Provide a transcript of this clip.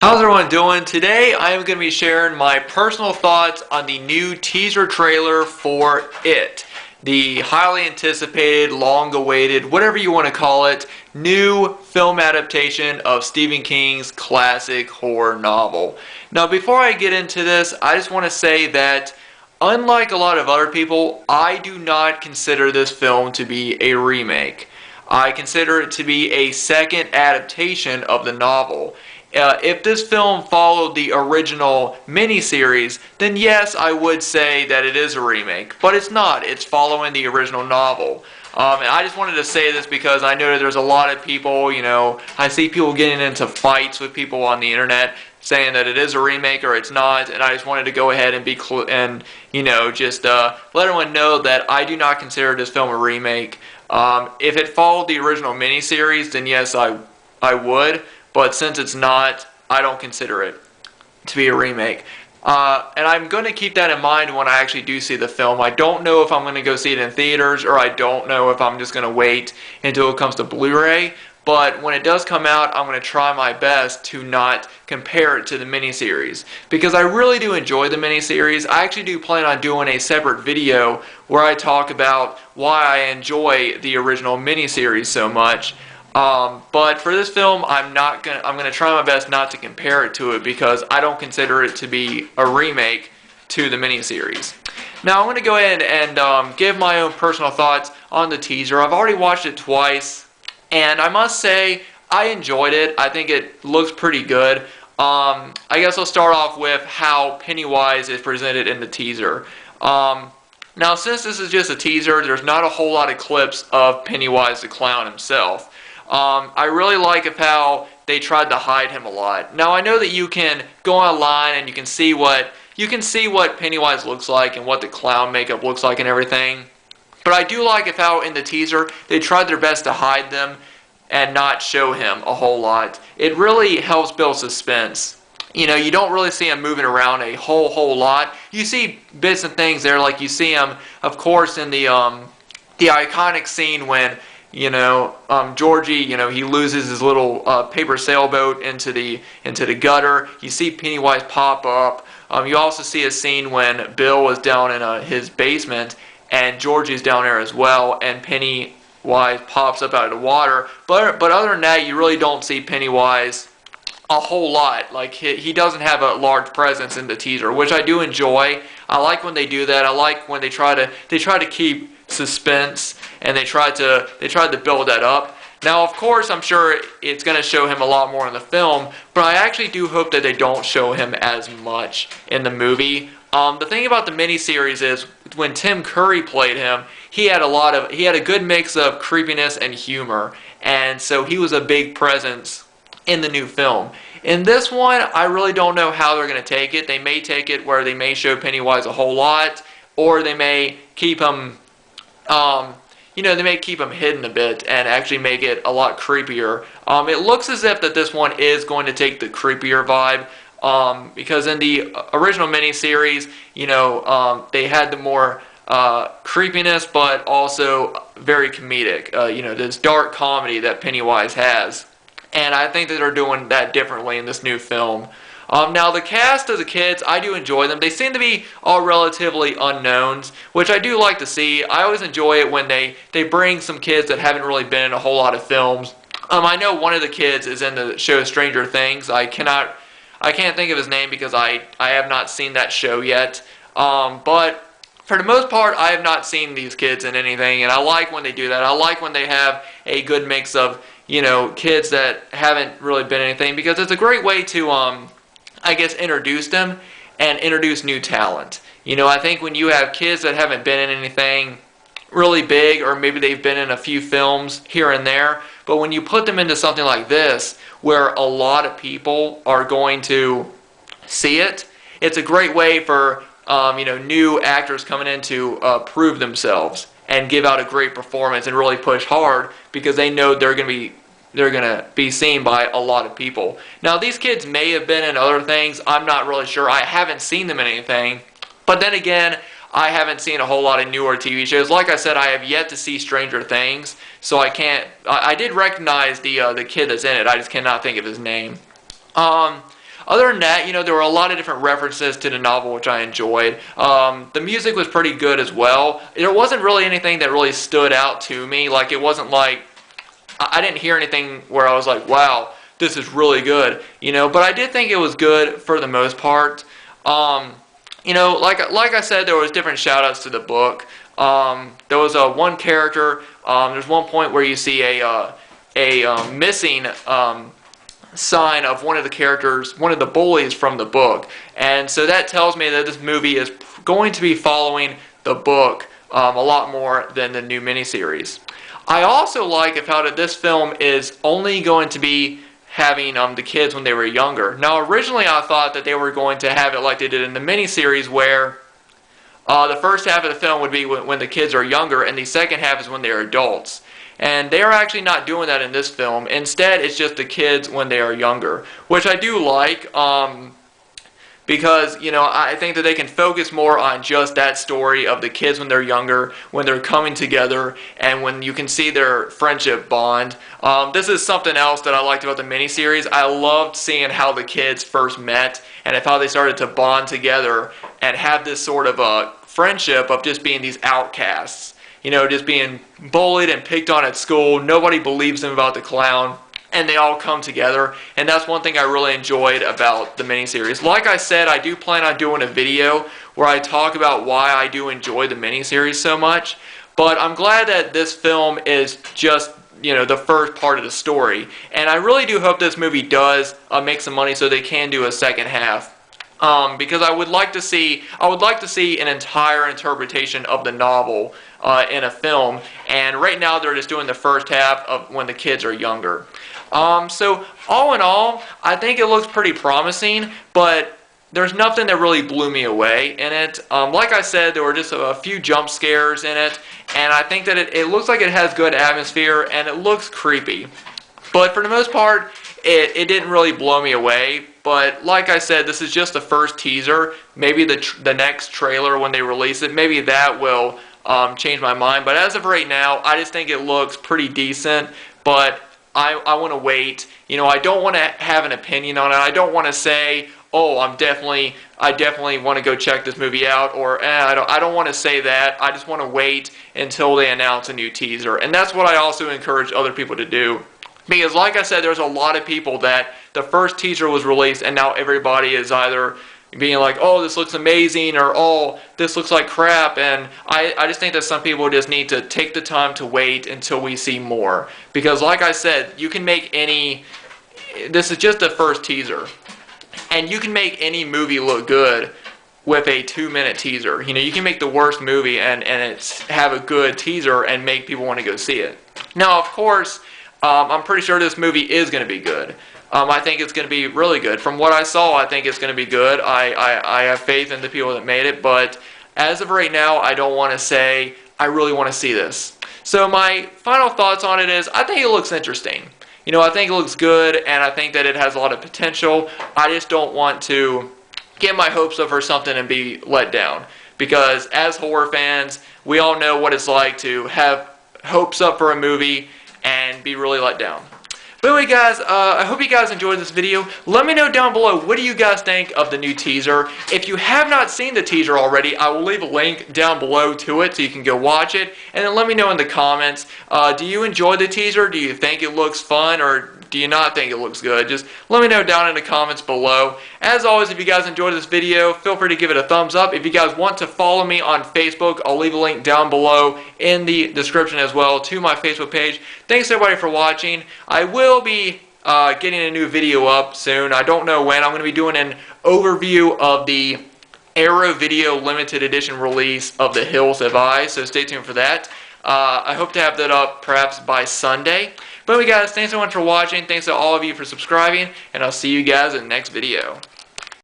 How's everyone doing? Today I am going to be sharing my personal thoughts on the new teaser trailer for It. The highly anticipated, long-awaited, whatever you want to call it, new film adaptation of Stephen King's classic horror novel. Now before I get into this, I just want to say that unlike a lot of other people, I do not consider this film to be a remake. I consider it to be a second adaptation of the novel. If this film followed the original miniseries, then yes, I would say that it is a remake. But it's not. It's following the original novel. And I just wanted to say this because I know that there's a lot of people, I see people getting into fights with people on the internet saying that it is a remake or it's not, and I just wanted to go ahead and let everyone know that I do not consider this film a remake. If it followed the original miniseries, then yes, I would. But since it's not, I don't consider it to be a remake. And I'm going to keep that in mind when I actually do see the film. I don't know if I'm going to go see it in theaters, or I don't know if I'm just going to wait until it comes to Blu-ray. But when it does come out, I'm going to try my best to not compare it to the miniseries. Because I really do enjoy the miniseries. I actually do plan on doing a separate video where I talk about why I enjoy the original miniseries so much. But for this film, I'm going to try my best not to compare it to it because I don't consider it to be a remake to the miniseries. Now I'm going to go ahead and give my own personal thoughts on the teaser. I've already watched it twice, and I must say I enjoyed it. I think it looks pretty good. I guess I'll start off with how Pennywise is presented in the teaser. Now, since this is just a teaser, there's not a whole lot of clips of Pennywise the clown himself. I really like how they tried to hide him a lot. Now I know that you can go online and you can see what Pennywise looks like and what the clown makeup looks like and everything. But I do like how in the teaser they tried their best to hide them and not show him a whole lot. It really helps build suspense. You don't really see him moving around a whole lot. You see bits and things there, like you see him, of course, in the iconic scene when Georgie, he loses his little paper sailboat into the gutter. You see Pennywise pop up. You also see a scene when Bill is down in his basement and Georgie's down there as well, and Pennywise pops up out of the water. But other than that, you really don't see Pennywise a whole lot. Like he doesn't have a large presence in the teaser, which I do enjoy. I like when they do that. I like when they try to keep suspense, and they tried to build that up. Now, of course, I'm sure it's going to show him a lot more in the film, but I actually do hope that they don't show him as much in the movie. The thing about the miniseries is when Tim Curry played him, he had a good mix of creepiness and humor, and so he was a big presence in the new film. In this one, I really don't know how they're going to take it. They may take it where they may show Pennywise a whole lot, or they may keep him they may keep him hidden a bit and actually make it a lot creepier. It looks as if that this one is going to take the creepier vibe, because in the original miniseries, they had the more creepiness, but also very comedic. This dark comedy that Pennywise has, and I think that they're doing that differently in this new film. Now, the cast of the kids, I do enjoy them. They seem to be all relatively unknowns, which I do like to see. I always enjoy it when they bring some kids that haven't really been in a whole lot of films. I know one of the kids is in the show Stranger Things. I can't think of his name because I have not seen that show yet. But for the most part, I have not seen these kids in anything, and I like when they do that. I like when they have a good mix of, kids that haven't really been in anything, because it's a great way to, introduce them and introduce new talent. I think when you have kids that haven't been in anything really big, or maybe they've been in a few films here and there, but when you put them into something like this, where a lot of people are going to see it, it's a great way for new actors coming in to prove themselves and give out a great performance and really push hard, because they know they're going to be seen by a lot of people. Now, these kids may have been in other things. I'm not really sure. I haven't seen them in anything. But then again, I haven't seen a whole lot of newer TV shows. Like I said, I have yet to see Stranger Things, so I can't. I did recognize the kid that's in it. I just cannot think of his name. Other than that, there were a lot of different references to the novel, which I enjoyed. The music was pretty good as well. There wasn't really anything that really stood out to me. Like, it wasn't like, I didn't hear anything where I was like, wow, this is really good, but I did think it was good for the most part. Like I said, there was different shout outs to the book. There was one character, there's one point where you see a missing sign of one of the characters, one of the bullies from the book. And so that tells me that this movie is going to be following the book a lot more than the new miniseries. I also like how that this film is only going to be having the kids when they were younger. Now, originally I thought that they were going to have it like they did in the miniseries, where the first half of the film would be when the kids are younger, and the second half is when they're adults. And they are actually not doing that in this film. Instead, it's just the kids when they are younger, which I do like, because, I think that they can focus more on just that story of the kids when they're younger, when they're coming together, and when you can see their friendship bond. This is something else that I liked about the miniseries. I loved seeing how the kids first met, and how they started to bond together and have this sort of a friendship of just being these outcasts. Just being bullied and picked on at school. Nobody believes them about the clown. And they all come together. And that's one thing I really enjoyed about the miniseries. Like I said, I do plan on doing a video where I talk about why I do enjoy the miniseries so much. But I'm glad that this film is just, the first part of the story. And I really do hope this movie does make some money so they can do a second half. Because I would like to see an entire interpretation of the novel in a film, and right now they're just doing the first half of when the kids are younger. So all in all, I think it looks pretty promising, but there's nothing that really blew me away in it. Like I said, there were just a few jump scares in it, and I think that it looks like it has good atmosphere, and it looks creepy. But for the most part, it didn't really blow me away. But like I said, this is just the first teaser. Maybe the next trailer when they release it, maybe that will change my mind. But as of right now, I just think it looks pretty decent. But I want to wait. I don't want to have an opinion on it. I don't want to say, oh, I definitely want to go check this movie out, or I don't want to say that. I just want to wait until they announce a new teaser. And that's what I also encourage other people to do. Because like I said, there's a lot of people that the first teaser was released and now everybody is either being like, oh, this looks amazing, or oh, this looks like crap. And I just think that some people just need to take the time to wait until we see more. Because like I said, you can make this is just the first teaser. And you can make any movie look good with a 2-minute teaser. You can make the worst movie and have a good teaser and make people want to go see it. Now, of course, I'm pretty sure this movie is going to be good. I think it's going to be really good. From what I saw, I think it's going to be good. I have faith in the people that made it, but as of right now, I don't want to say I really want to see this. So my final thoughts on it is, I think it looks interesting. I think it looks good, and I think that it has a lot of potential. I just don't want to get my hopes up for something and be let down. Because as horror fans, we all know what it's like to have hopes up for a movie and be really let down. But anyway, guys, I hope you guys enjoyed this video. Let me know down below, what do you guys think of the new teaser? If you have not seen the teaser already, I will leave a link down below to it so you can go watch it. And then let me know in the comments, do you enjoy the teaser? Do you think it looks fun, or do you not think it looks good? Just let me know down in the comments below. As always, if you guys enjoyed this video, feel free to give it a thumbs up. If you guys want to follow me on Facebook, I'll leave a link down below in the description as well to my Facebook page. Thanks everybody for watching. I will be getting a new video up soon. I don't know when. I'm going to be doing an overview of the Arrow Video Limited Edition release of The Hills Have Eyes, so stay tuned for that. I hope to have that up perhaps by Sunday. But anyway, guys, thanks so much for watching. Thanks to all of you for subscribing, and I'll see you guys in the next video.